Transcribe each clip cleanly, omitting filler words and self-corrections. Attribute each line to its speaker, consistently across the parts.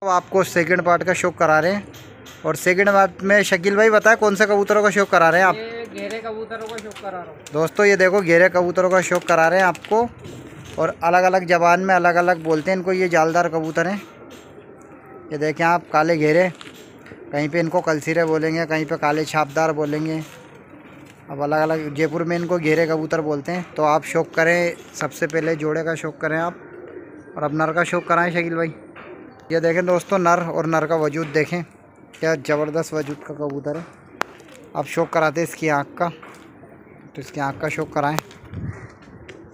Speaker 1: तो आपको second part का शौक करा रहे हैं। और सेकंड पार्ट में शकील भाई बताए कौन सा कबूतरों का शौक करा रहे हैं आप?
Speaker 2: ये घेरे कबूतरों का शौक करा रहा हूँ
Speaker 1: दोस्तों। ये देखो घेरे कबूतरों का शौक करा रहे हैं आपको। और अलग अलग ज़बान में अलग अलग बोलते हैं इनको। ये जालदार कबूतर हैं। ये देखें आप, काले घेरे, कहीं पे इनको कलसीरे बोलेंगे, कहीं पे काले छापदार बोलेंगे। अब अलग अलग जयपुर में इनको घेरे कबूतर बोलते हैं। तो आप शौक करें, सबसे पहले जोड़े का शौक करें आप, और अब नर का शौक कराएं शकील भाई। ये देखें दोस्तों, नर और नर का वजूद देखें, क्या ज़बरदस्त वजूद का कबूतर है। आप शौक कराते हैं इसकी आँख का, तो इसकी आँख का शौक कराएं।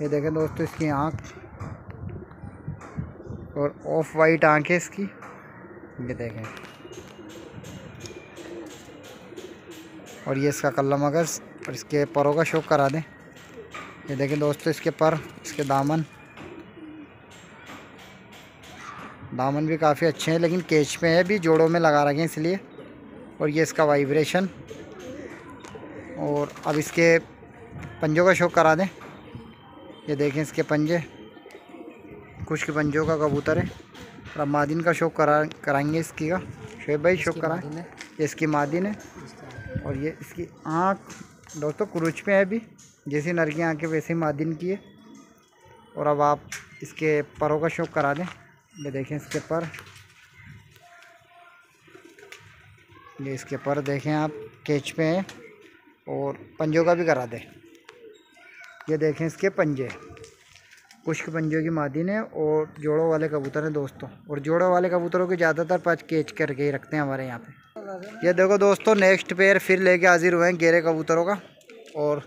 Speaker 1: ये देखें दोस्तों, इसकी आँख और ऑफ वाइट आँख है इसकी। ये देखें, और ये इसका कल्ला मगज़, और इसके परों का शौक करा दें। ये देखें दोस्तों, इसके पर, इसके दामन भी काफ़ी अच्छे हैं, लेकिन केच में है, भी जोड़ों में लगा रखे हैं इसलिए। और ये इसका वाइब्रेशन। और अब इसके पंजों का शौक करा दें। ये देखें इसके पंजे, कुछ के पंजों का कबूतर है। और अब मादिन का शौक कराएंगे इसकी का। शोएब भाई शौक कराएं। ये इसकी मादिन है। और ये इसकी आँख दोस्तों कुरुच में है भी, जैसी नर की आँखें वैसे ही मादिन की है। और अब आप इसके परों का शौक करा दें। ये देखें इसके पर, ये इसके पर देखें आप, केच में है। और पंजों का भी करा दें। ये देखें इसके पंजे, कुछ के पंजों की मादिन है। और जोड़ों वाले कबूतर हैं दोस्तों। और जोड़ों वाले कबूतरों के ज़्यादातर पाँच केच करके ही रखते हैं हमारे यहाँ पे। ये देखो दोस्तों, नेक्स्ट पेयर फिर लेके हाजिर हुए हैं घेरे कबूतरों का। और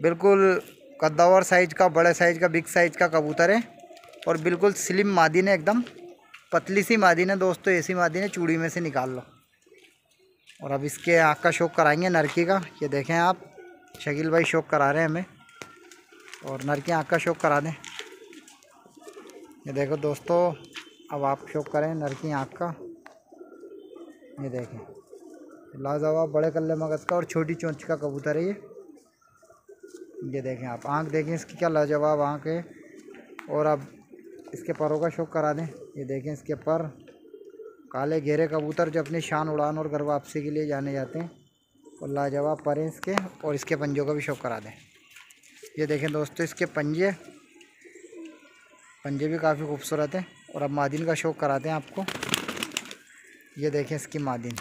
Speaker 1: बिल्कुल कद्दावर साइज़ का, बड़े साइज़ का, बिग साइज़ का कबूतर है। और बिल्कुल स्लिम मादिन है, एकदम पतली सी मादिन है दोस्तों। ऐसी मादिन है चूड़ी में से निकाल लो। और अब इसके आँख का शौक कराएंगे नरकी का। ये देखें आप, शकील भाई शौक करा रहे हैं हमें। और नर की आँख का शौक करा दें। ये देखो दोस्तों, अब आप शौक करें नर की आँख का। ये देखें, लाजवाब बड़े कल्ले मगज़ का और छोटी चोंच का कबूतर है ये देखें आप, आँख देखें इसकी, क्या लाजवाब आँख है। और अब इसके परों का शौक करा दें। ये देखें इसके पर, काले घेरे कबूतर जो अपनी शान, उड़ान और घर वापसी के लिए जाने जाते हैं। और लाजवाब पर हैं इसके। और इसके पंजों का भी शौक करा दें। ये देखें दोस्तों, इसके पंजे भी काफ़ी खूबसूरत हैं। और अब मादिन का शौक कराते हैं आपको। ये देखें इसकी मादिन।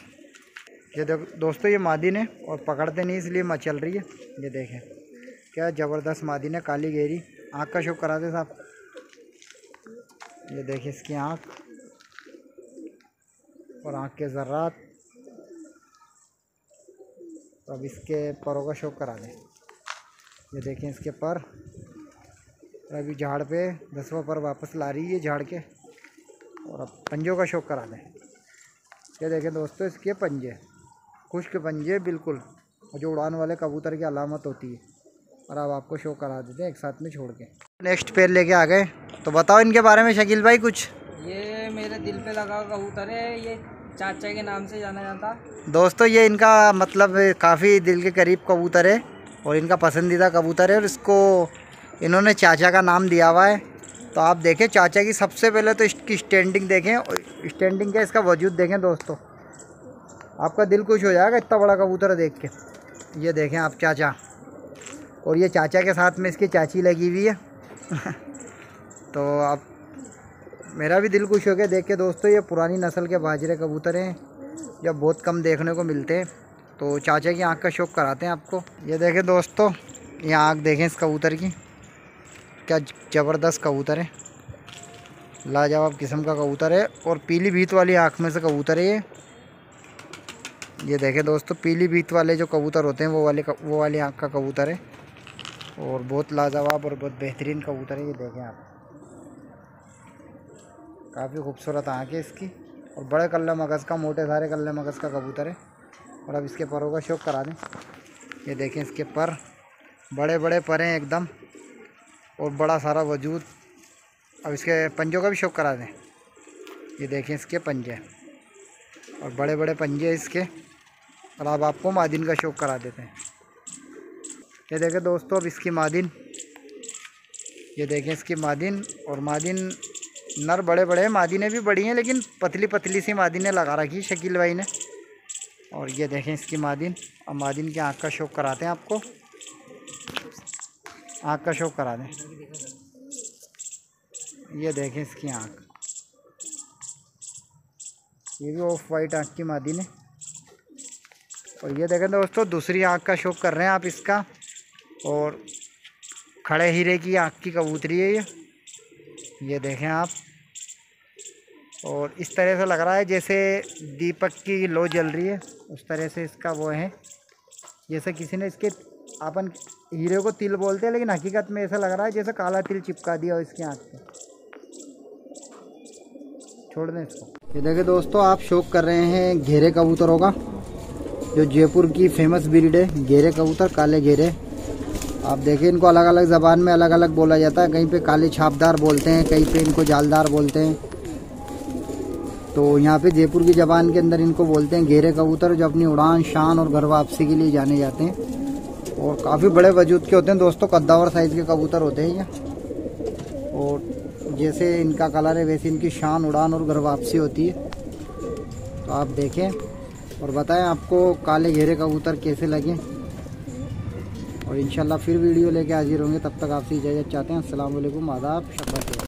Speaker 1: ये देखो दोस्तों, ये मादिन है और पकड़ते नहीं इसलिए मचल रही है। ये देखें क्या ज़बरदस्त मादिन है, काली घेरी। आँख का शौक कराते साहब। ये देखिए इसकी आँख और आँख के ज़र्रात। तो अब इसके परों का शौक करा दें। ये देखें इसके पर, अभी झाड़ पे 10वां पर वापस ला रही है झाड़ के। और अब पंजों का शौक करा दें। ये देखें दोस्तों, इसके पंजे, खुश्क के पंजे बिल्कुल, जो उड़ान वाले कबूतर की अलामत होती है। और अब आपको शौक करा देते हैं एक साथ में छोड़ के। नेक्स्ट पेयर लेके आ गए, तो बताओ इनके बारे में शकील भाई कुछ।
Speaker 2: ये मेरे दिल पे लगा कबूतर है, ये चाचा के नाम से जाना जाता
Speaker 1: दोस्तों। ये इनका मतलब काफ़ी दिल के करीब कबूतर है और इनका पसंदीदा कबूतर है। और इसको इन्होंने चाचा का नाम दिया हुआ है। तो आप देखें चाचा की, सबसे पहले तो इसकी स्टैंडिंग देखें, और स्टैंडिंग का इसका वजूद देखें दोस्तों, आपका दिल खुश हो जाएगा इतना बड़ा कबूतर देख के। ये देखें आप चाचा, और ये चाचा के साथ में इसकी चाची लगी हुई है। तो अब मेरा भी दिल खुश हो गया देख के दोस्तों। ये पुरानी नस्ल के बाजरे कबूतर हैं जो बहुत कम देखने को मिलते हैं। तो चाचा की आँख का शौक कराते हैं आपको। ये देखें दोस्तों, ये आँख देखें इस कबूतर की, क्या ज़बरदस्त कबूतर है, लाजवाब किस्म का कबूतर है। और पीली भीत वाली आँख में से कबूतर है ये देखें दोस्तों, पीली भीत वाले जो कबूतर होते हैं वो वाली आँख का कबूतर है। और बहुत लाजवाब और बहुत बेहतरीन कबूतर है। ये देखें आप, काफ़ी खूबसूरत आँख है इसकी। और बड़े कल्ले मगज़ का, मोटे सारे कल्ले मगज़ का कबूतर है। और अब इसके परों का शौक करा दें। ये देखें इसके पर, बड़े बड़े पर हैं एकदम, और बड़ा सारा वजूद। अब इसके पंजों का भी शौक करा दें। ये देखें इसके पंजे, और बड़े बड़े पंजे इसके। और अब आपको मादिन का शौक करा देते हैं। ये देखें दोस्तों, अब इसकी मादिन, ये देखें इसकी मादिन। और मादिन नर बड़े बड़े हैं, मादी ने भी बड़ी हैं, लेकिन पतली पतली सी मादी ने लगा रखी है शकील भाई ने। और ये देखें इसकी मादिन। अब मादिन की आँख का शौक कराते हैं आपको, आँख का शौक करा दें। ये देखें इसकी आँख, ये भी ऑफ वाइट आँख की मादिन है। और ये देखें दोस्तों दूसरी आँख का शौक कर रहे हैं आप इसका। और खड़े हीरे की आँख की कबूतरी है ये देखें आप। और इस तरह से लग रहा है जैसे दीपक की लो जल रही है, उस तरह से इसका वो है। जैसे किसी ने इसके, अपन हीरे को तिल बोलते हैं, लेकिन हकीकत में ऐसा लग रहा है जैसे काला तिल चिपका दिया हो इसकी आँख पे। छोड़ दें इसको। ये देखिए दोस्तों, आप शौक कर रहे हैं घेरे कबूतरों का, जो जयपुर की फेमस ब्रीड है घेरे कबूतर, काले घेरे। आप देखिए इनको अलग अलग ज़बान में अलग अलग बोला जाता है। कहीं पे काले छापदार बोलते हैं, कहीं पे इनको जालदार बोलते हैं। तो यहाँ पे जयपुर की ज़बान के अंदर इनको बोलते हैं घेरे कबूतर, जो अपनी उड़ान, शान और घर वापसी के लिए जाने जाते हैं। और काफ़ी बड़े वजूद के होते हैं दोस्तों, कद्दावर साइज़ के कबूतर होते हैं ये। और जैसे इनका कलर है वैसे इनकी शान, उड़ान और घर वापसी होती है। तो आप देखें और बताएं आपको काले घेरे कबूतर कैसे लगे। और इंशाल्लाह फिर वीडियो लेके हाजिर होंगे, तब तक आपसे इजाज़त चाहते हैं। अस्सलाम वालेकुम, आदाब, शब्बा।